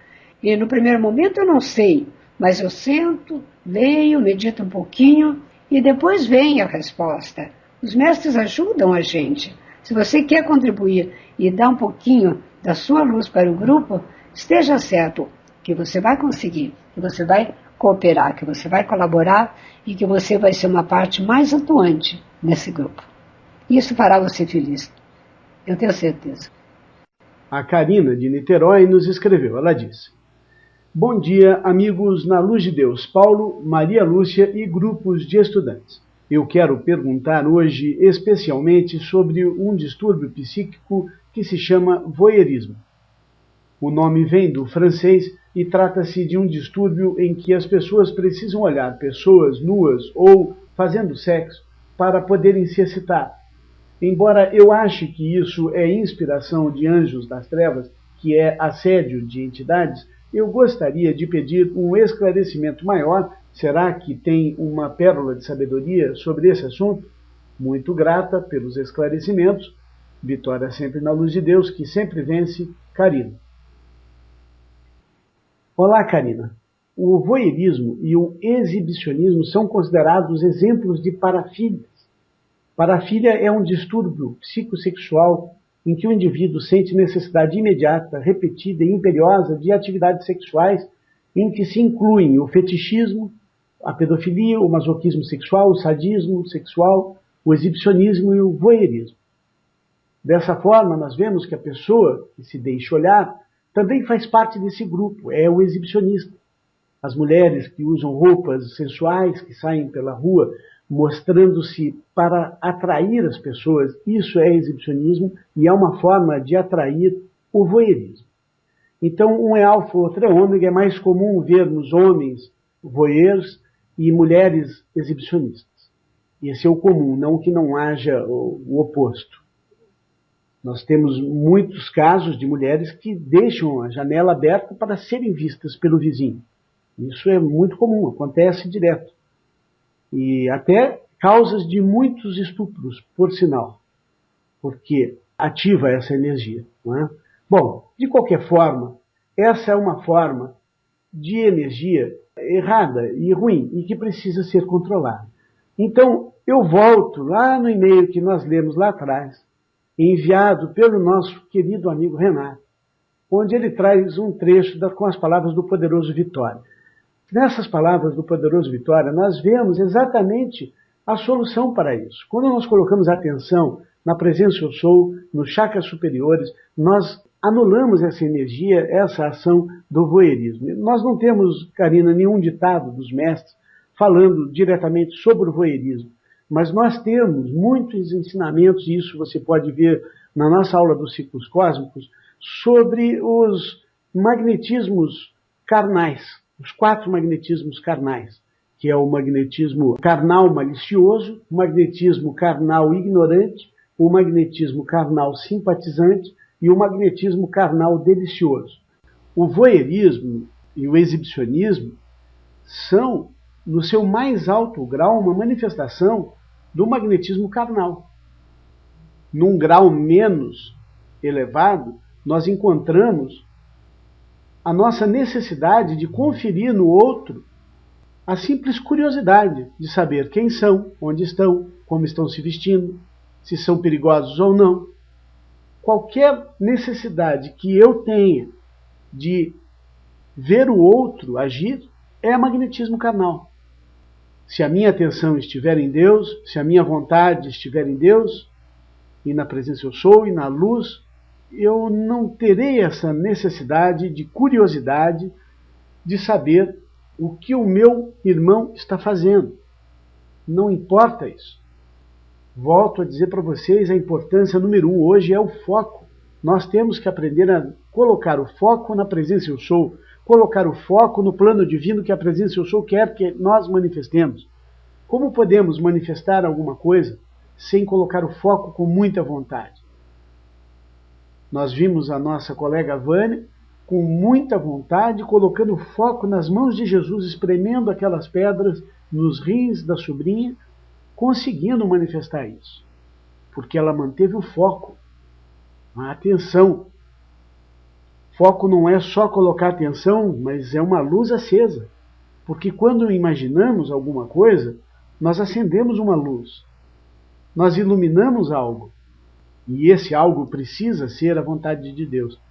Speaker 2: E no primeiro momento eu não sei, mas eu sento, leio, medito um pouquinho e depois vem a resposta. Os mestres ajudam a gente. Se você quer contribuir e dar um pouquinho da sua luz para o grupo, esteja certo que você vai conseguir, que você vai cooperar, que você vai colaborar e que você vai ser uma parte mais atuante nesse grupo. Isso fará você feliz. Eu tenho certeza.
Speaker 1: A Karina, de Niterói, nos escreveu. Ela disse: Bom dia, amigos na Luz de Deus, Paulo, Maria Lúcia e grupos de estudantes. Eu quero perguntar hoje especialmente sobre um distúrbio psíquico que se chama voyeurismo. O nome vem do francês e trata-se de um distúrbio em que as pessoas precisam olhar pessoas nuas ou fazendo sexo para poderem se excitar. Embora eu ache que isso é inspiração de anjos das trevas, que é assédio de entidades, eu gostaria de pedir um esclarecimento maior. Será que tem uma pérola de sabedoria sobre esse assunto? Muito grata pelos esclarecimentos. Vitória sempre na Luz de Deus, que sempre vence. Karina. Olá, Karina. O voyeurismo e o exibicionismo são considerados exemplos de parafílias. Parafilia é um distúrbio psicossexual em que o indivíduo sente necessidade imediata, repetida e imperiosa de atividades sexuais em que se incluem o fetichismo, a pedofilia, o masoquismo sexual, o sadismo sexual, o exibicionismo e o voyeurismo. Dessa forma, nós vemos que a pessoa que se deixa olhar também faz parte desse grupo, é o exibicionista. As mulheres que usam roupas sensuais, que saem pela rua mostrando-se para atrair as pessoas, isso é exibicionismo e é uma forma de atrair o voyeurismo. Então, um é alfa, outro é ômega, é mais comum vermos homens voyeurs e mulheres exibicionistas. Esse é o comum, não que não haja o oposto. Nós temos muitos casos de mulheres que deixam a janela aberta para serem vistas pelo vizinho. Isso é muito comum, acontece direto. E até causas de muitos estupros, por sinal, porque ativa essa energia. Não é? Bom, de qualquer forma, essa é uma forma de energia errada e ruim e que precisa ser controlada. Então, eu volto lá no e-mail que nós lemos lá atrás, enviado pelo nosso querido amigo Renato, onde ele traz um trecho com as palavras do poderoso Vitória. Nessas palavras do poderoso Vitória, nós vemos exatamente a solução para isso. Quando nós colocamos atenção na presença eu sou, nos chakras superiores, nós anulamos essa energia, essa ação do voyeurismo. Nós não temos, Karina, nenhum ditado dos mestres falando diretamente sobre o voyeurismo, mas nós temos muitos ensinamentos, e isso você pode ver na nossa aula dos ciclos cósmicos, sobre os magnetismos carnais. Os 4 magnetismos carnais, que é o magnetismo carnal malicioso, o magnetismo carnal ignorante, o magnetismo carnal simpatizante e o magnetismo carnal delicioso. O voyeurismo e o exibicionismo são, no seu mais alto grau, uma manifestação do magnetismo carnal. Num grau menos elevado, nós encontramos a nossa necessidade de conferir no outro a simples curiosidade de saber quem são, onde estão, como estão se vestindo, se são perigosos ou não. Qualquer necessidade que eu tenha de ver o outro agir é magnetismo carnal. Se a minha atenção estiver em Deus, se a minha vontade estiver em Deus, e na presença eu sou, e na luz, eu não terei essa necessidade de curiosidade de saber o que o meu irmão está fazendo. Não importa isso. Volto a dizer para vocês, a importância número 1 hoje é o foco. Nós temos que aprender a colocar o foco na presença eu sou, colocar o foco no plano divino que a presença eu sou quer que nós manifestemos. Como podemos manifestar alguma coisa sem colocar o foco com muita vontade? Nós vimos a nossa colega Vânia com muita vontade, colocando foco nas mãos de Jesus, espremendo aquelas pedras nos rins da sobrinha, conseguindo manifestar isso. Porque ela manteve o foco, a atenção. Foco não é só colocar atenção, mas é uma luz acesa. Porque quando imaginamos alguma coisa, nós acendemos uma luz. Nós iluminamos algo. E esse algo precisa ser a vontade de Deus.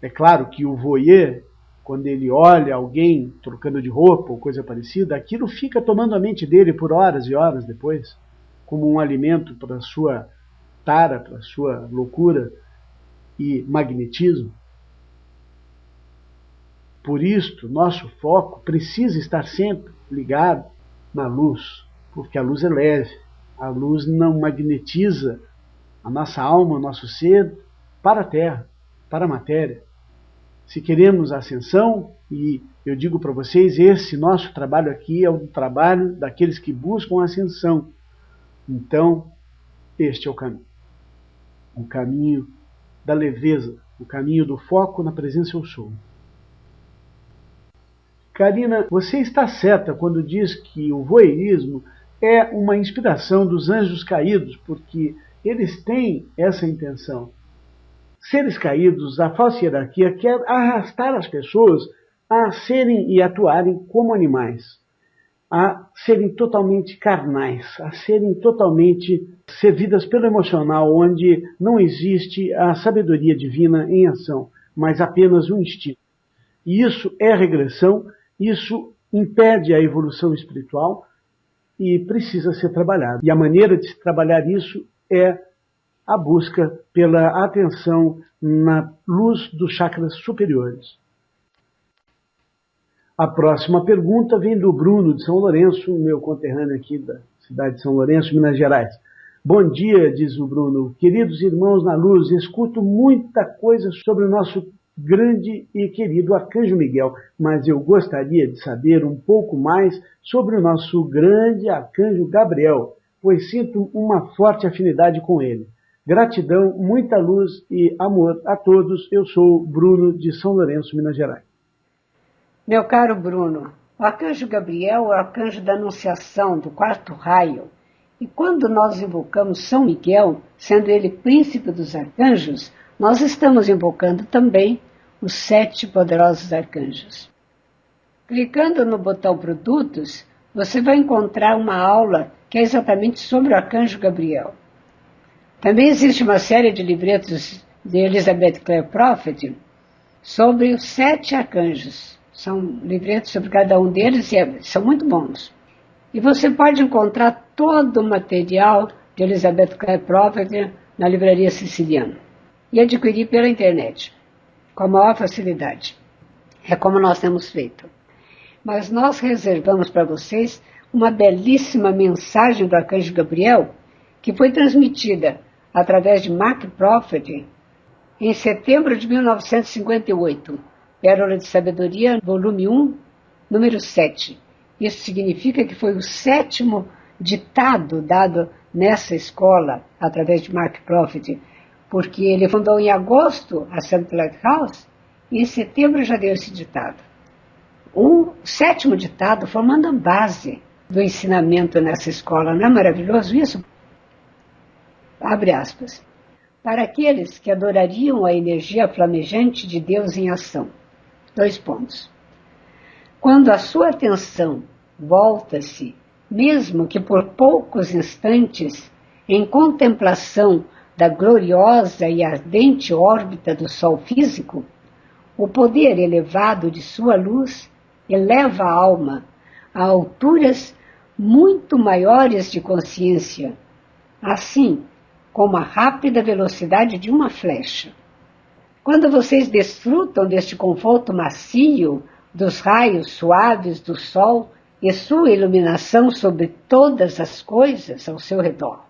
Speaker 1: É claro que o voyeur, quando ele olha alguém trocando de roupa ou coisa parecida, aquilo fica tomando a mente dele por horas e horas depois, como um alimento para a sua tara, para a sua loucura e magnetismo. Por isto, nosso foco precisa estar sempre ligado na luz, porque a luz é leve, a luz não magnetiza a nossa alma, o nosso ser, para a Terra, para a matéria. Se queremos a ascensão, e eu digo para vocês, esse nosso trabalho aqui é o trabalho daqueles que buscam a ascensão. Então, este é o caminho da leveza, o caminho do foco na presença eu sou. Karina, você está certa quando diz que o voyeurismo é uma inspiração dos anjos caídos, porque eles têm essa intenção. Seres caídos, a falsa hierarquia quer arrastar as pessoas a serem e atuarem como animais, a serem totalmente carnais, a serem totalmente servidas pelo emocional, onde não existe a sabedoria divina em ação, mas apenas um instinto. E isso é regressão, isso impede a evolução espiritual e precisa ser trabalhado. E a maneira de se trabalhar isso é a busca pela atenção na luz dos chakras superiores. A próxima pergunta vem do Bruno de São Lourenço, meu conterrâneo aqui da cidade de São Lourenço, Minas Gerais. Bom dia, diz o Bruno. Queridos irmãos na luz, escuto muita coisa sobre o nosso grande e querido Arcanjo Miguel, mas eu gostaria de saber um pouco mais sobre o nosso grande Arcanjo Gabriel, pois sinto uma forte afinidade com ele. Gratidão, muita luz e amor a todos. Eu sou Bruno de São Lourenço, Minas Gerais.
Speaker 2: Meu caro Bruno, o Arcanjo Gabriel é o arcanjo da anunciação do quarto raio. E quando nós invocamos São Miguel, sendo ele príncipe dos arcanjos, nós estamos invocando também os 7 poderosos arcanjos. Clicando no botão Produtos, você vai encontrar uma aula que é exatamente sobre o Arcanjo Gabriel. Também existe uma série de livretos de Elizabeth Clare Prophet sobre os 7 arcanjos. São livretos sobre cada um deles e são muito bons. E você pode encontrar todo o material de Elizabeth Clare Prophet na Livraria Siciliana e adquirir pela internet, com a maior facilidade. É como nós temos feito. Mas nós reservamos para vocês uma belíssima mensagem do Arcanjo Gabriel que foi transmitida através de Mark Prophet em setembro de 1958, Pérola de Sabedoria, volume 1, número 7. Isso significa que foi o 7º ditado dado nessa escola através de Mark Prophet, porque ele fundou em agosto a St. Lighthouse e em setembro já deu esse ditado. O 7º ditado formando a base do ensinamento nessa escola. Não é maravilhoso isso? Abre aspas. Para aqueles que adorariam a energia flamejante de Deus em ação. 2 pontos. Quando a sua atenção volta-se, mesmo que por poucos instantes, em contemplação da gloriosa e ardente órbita do Sol físico, o poder elevado de sua luz eleva a alma a alturas muito maiores de consciência, assim como a rápida velocidade de uma flecha. Quando vocês desfrutam deste conforto macio dos raios suaves do Sol e sua iluminação sobre todas as coisas ao seu redor,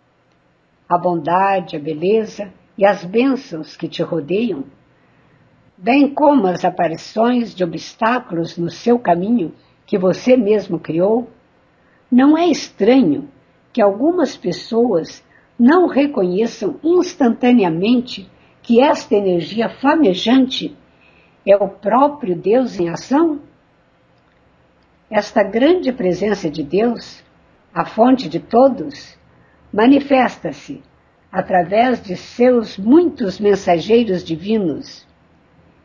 Speaker 2: a bondade, a beleza e as bênçãos que te rodeiam, bem como as aparições de obstáculos no seu caminho que você mesmo criou, não é estranho que algumas pessoas não reconheçam instantaneamente que esta energia flamejante é o próprio Deus em ação? Esta grande presença de Deus, a fonte de todos, manifesta-se através de seus muitos mensageiros divinos,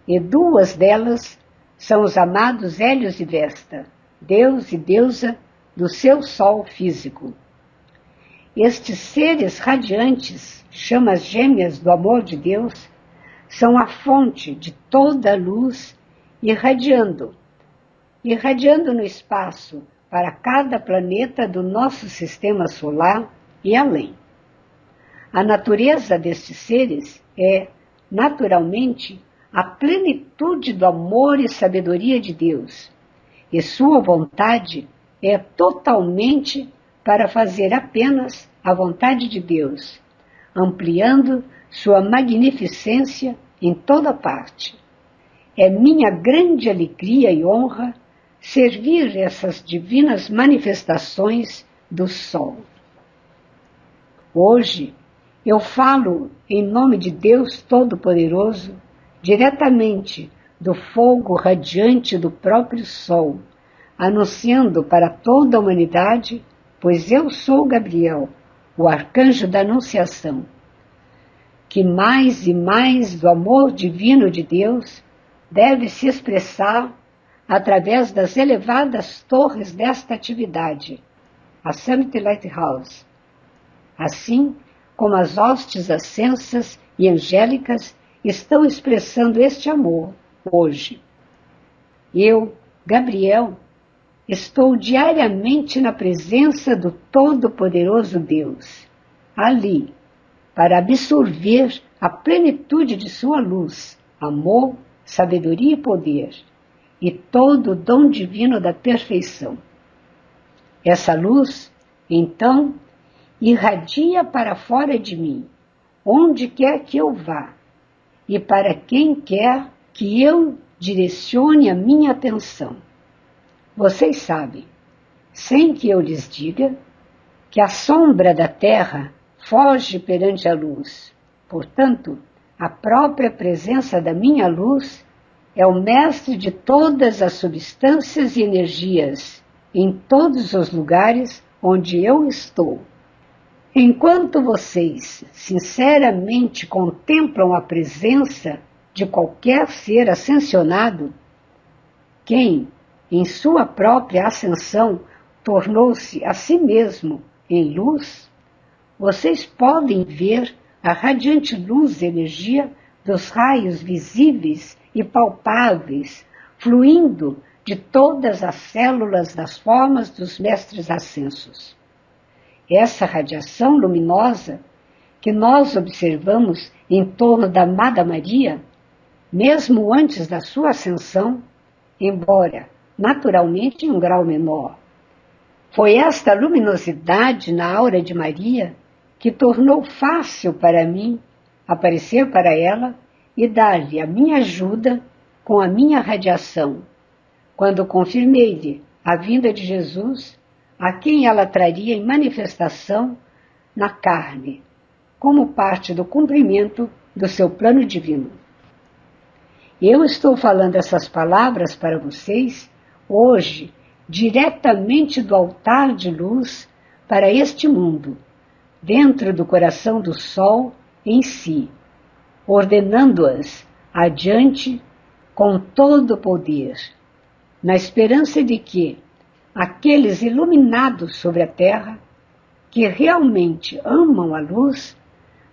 Speaker 2: e 2 delas são os amados Hélios e Vesta, Deus e deusa do seu sol físico. Estes seres radiantes, chamas gêmeas do amor de Deus, são a fonte de toda a luz, irradiando no espaço para cada planeta do nosso sistema solar e além. A natureza destes seres é, naturalmente, a plenitude do amor e sabedoria de Deus, e sua vontade é totalmente para fazer apenas a vontade de Deus, ampliando sua magnificência em toda parte. É minha grande alegria e honra servir essas divinas manifestações do Sol. Hoje, eu falo em nome de Deus Todo-Poderoso, diretamente do fogo radiante do próprio Sol, anunciando para toda a humanidade, pois eu sou Gabriel, o arcanjo da Anunciação, que mais e mais do amor divino de Deus deve se expressar através das elevadas torres desta atividade, a Summit Lighthouse, assim como as hostes ascensas e angélicas estão expressando este amor hoje. Eu, Gabriel, estou diariamente na presença do Todo-Poderoso Deus, ali, para absorver a plenitude de sua luz, amor, sabedoria e poder, e todo o dom divino da perfeição. Essa luz, então, irradia para fora de mim, onde quer que eu vá, e para quem quer que eu direcione a minha atenção. Vocês sabem, sem que eu lhes diga, que a sombra da terra foge perante a luz. Portanto, a própria presença da minha luz é o mestre de todas as substâncias e energias, em todos os lugares onde eu estou. Enquanto vocês sinceramente contemplam a presença de qualquer ser ascensionado, quem, em sua própria ascensão, tornou-se a si mesmo em luz, vocês podem ver a radiante luz e energia dos raios visíveis e palpáveis, fluindo de todas as células das formas dos mestres ascensos. Essa radiação luminosa que nós observamos em torno da amada Maria, mesmo antes da sua ascensão, embora naturalmente em um grau menor, foi esta luminosidade na aura de Maria que tornou fácil para mim aparecer para ela e dar-lhe a minha ajuda com a minha radiação, quando confirmei-lhe a vinda de Jesus, a quem ela traria em manifestação na carne, como parte do cumprimento do seu plano divino. Eu estou falando essas palavras para vocês hoje, diretamente do altar de luz para este mundo, dentro do coração do Sol em si, ordenando-as adiante com todo o poder, na esperança de que aqueles iluminados sobre a terra, que realmente amam a luz,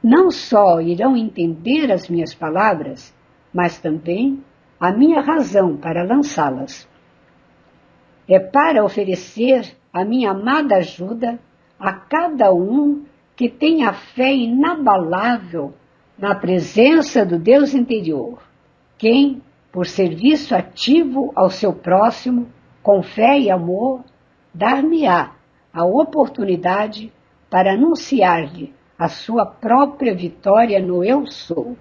Speaker 2: não só irão entender as minhas palavras, mas também a minha razão para lançá-las. É para oferecer a minha amada ajuda a cada um que tenha fé inabalável na presença do Deus interior, quem, por serviço ativo ao seu próximo, com fé e amor, dar-me-á a oportunidade para anunciar-lhe a sua própria vitória no Eu Sou.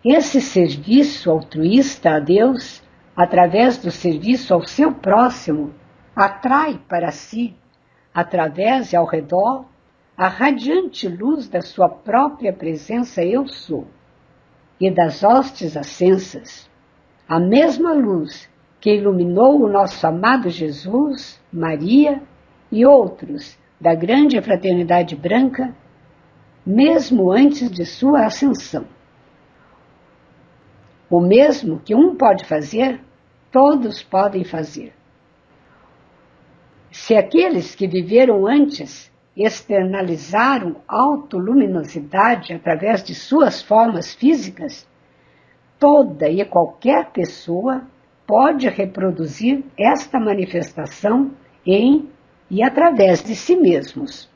Speaker 2: Esse serviço altruísta a Deus, através do serviço ao seu próximo, atrai para si, através e ao redor, a radiante luz da sua própria presença Eu Sou e das hostes ascensas, a mesma luz que iluminou o nosso amado Jesus, Maria e outros da grande fraternidade branca, mesmo antes de sua ascensão. O mesmo que um pode fazer, todos podem fazer. Se aqueles que viveram antes externalizaram autoluminosidade através de suas formas físicas, toda e qualquer pessoa pode reproduzir esta manifestação em e através de si mesmos,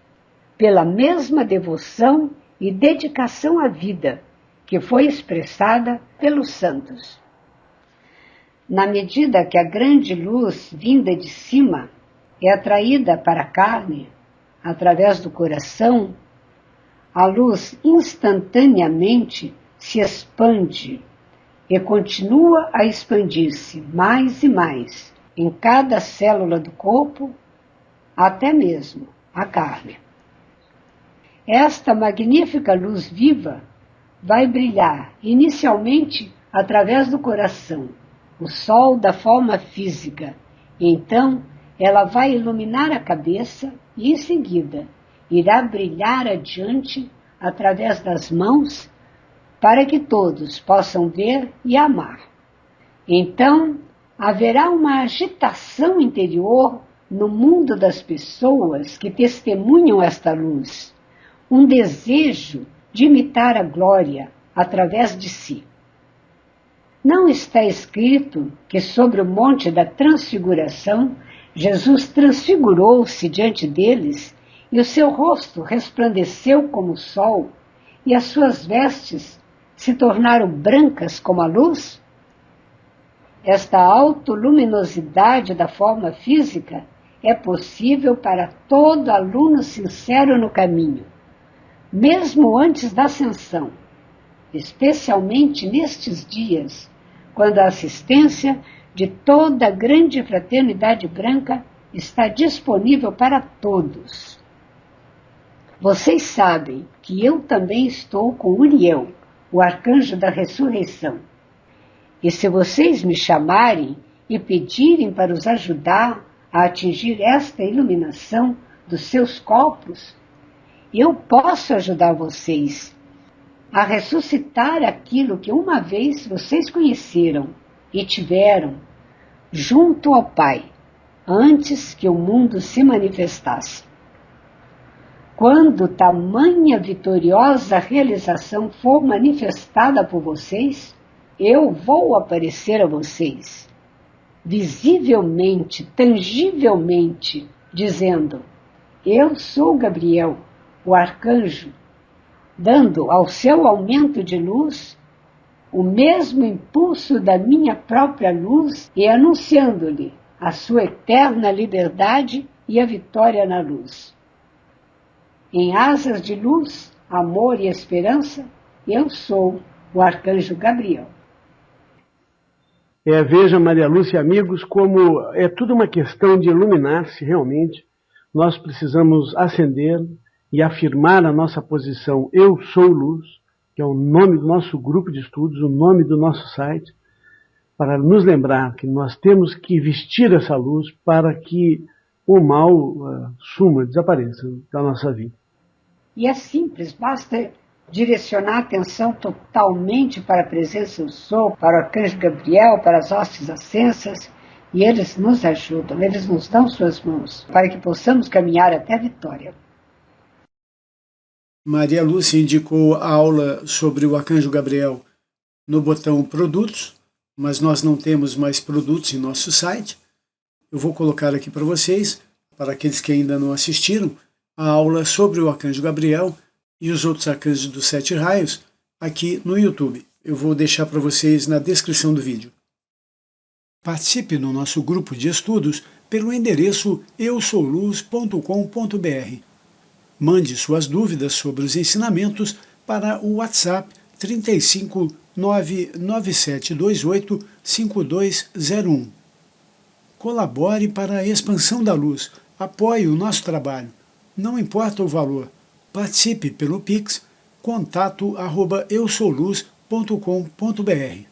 Speaker 2: pela mesma devoção e dedicação à vida que foi expressada pelos santos. Na medida que a grande luz vinda de cima é atraída para a carne, através do coração, a luz instantaneamente se expande e continua a expandir-se mais e mais em cada célula do corpo, até mesmo a carne. Esta magnífica luz viva vai brilhar inicialmente através do coração, o sol da forma física, e então ela vai iluminar a cabeça e em seguida irá brilhar adiante através das mãos para que todos possam ver e amar. Então haverá uma agitação interior no mundo das pessoas que testemunham esta luz, um desejo de imitar a glória através de si. Não está escrito que sobre o monte da transfiguração Jesus transfigurou-se diante deles e o seu rosto resplandeceu como o sol e as suas vestes se tornaram brancas como a luz? Esta autoluminosidade da forma física é possível para todo aluno sincero no caminho, mesmo antes da ascensão, especialmente nestes dias, quando a assistência de toda a grande fraternidade branca está disponível para todos. Vocês sabem que eu também estou com Uriel, o arcanjo da ressurreição. E se vocês me chamarem e pedirem para os ajudar a atingir esta iluminação dos seus corpos, eu posso ajudar vocês a ressuscitar aquilo que uma vez vocês conheceram e tiveram junto ao Pai, antes que o mundo se manifestasse. Quando tamanha vitoriosa realização for manifestada por vocês, eu vou aparecer a vocês, visivelmente, tangivelmente, dizendo: eu sou Gabriel, o arcanjo, dando ao seu aumento de luz o mesmo impulso da minha própria luz e anunciando-lhe a sua eterna liberdade e a vitória na luz. Em asas de luz, amor e esperança, eu sou o arcanjo Gabriel.
Speaker 1: Veja, Maria Lúcia e amigos, como é tudo uma questão de iluminar-se realmente. Nós precisamos acender e afirmar a nossa posição Eu Sou Luz, que é o nome do nosso grupo de estudos, o nome do nosso site, para nos lembrar que nós temos que vestir essa luz para que o mal suma, desapareça da nossa vida.
Speaker 2: E é simples, basta direcionar a atenção totalmente para a presença do Sol, para o arcanjo Gabriel, para as hostes ascensas, e eles nos ajudam, eles nos dão suas mãos, para que possamos caminhar até a vitória.
Speaker 4: Maria Lúcia indicou a aula sobre o arcanjo Gabriel no botão Produtos, mas nós não temos mais produtos em nosso site. Eu vou colocar aqui para vocês, para aqueles que ainda não assistiram, a aula sobre o arcanjo Gabriel e os outros arcanjos dos 7 raios aqui no YouTube. Eu vou deixar para vocês na descrição do vídeo. Participe no nosso grupo de estudos pelo endereço eusouluz.com.br. Mande suas dúvidas sobre os ensinamentos para o WhatsApp 35 99728 5201. Colabore para a expansão da luz. Apoie o nosso trabalho. Não importa o valor. Participe pelo Pix contato@eusouluz.com.br.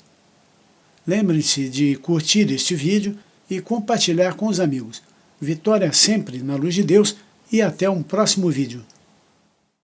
Speaker 4: Lembre-se de curtir este vídeo e compartilhar com os amigos. Vitória sempre na luz de Deus e até um próximo vídeo.